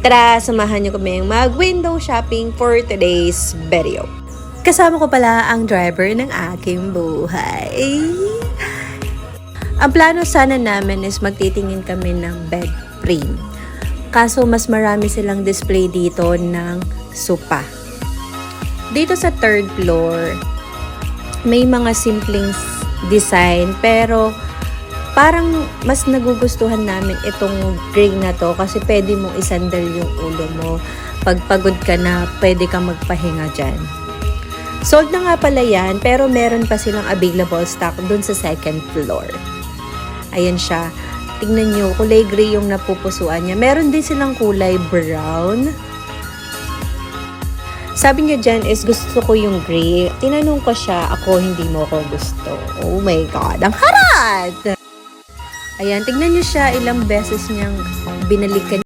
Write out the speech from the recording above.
Tara, samahan niyo kami mag-window shopping for today's video. Kasama ko pala ang driver ng aking buhay. Ang plano sana namin is magtitingin kami ng bed frame. Kaso mas marami silang display dito ng sopa. Dito sa third floor, may mga simpleng design pero parang mas nagugustuhan namin itong gray na to kasi pwede mong isandal yung ulo mo. Pag pagod ka na, pwede kang magpahinga dyan. Sold na nga pala yan, pero meron pa silang available stock dun sa second floor. Ayan siya. Tingnan nyo, kulay gray yung napupusuan niya. Meron din silang kulay brown. Sabi niya dyan is gusto ko yung gray. Tinanong ko siya, ako hindi mo ko gusto. Oh my God, ang harat! Ayan, tignan nyo siya, ilang beses niyang binalikan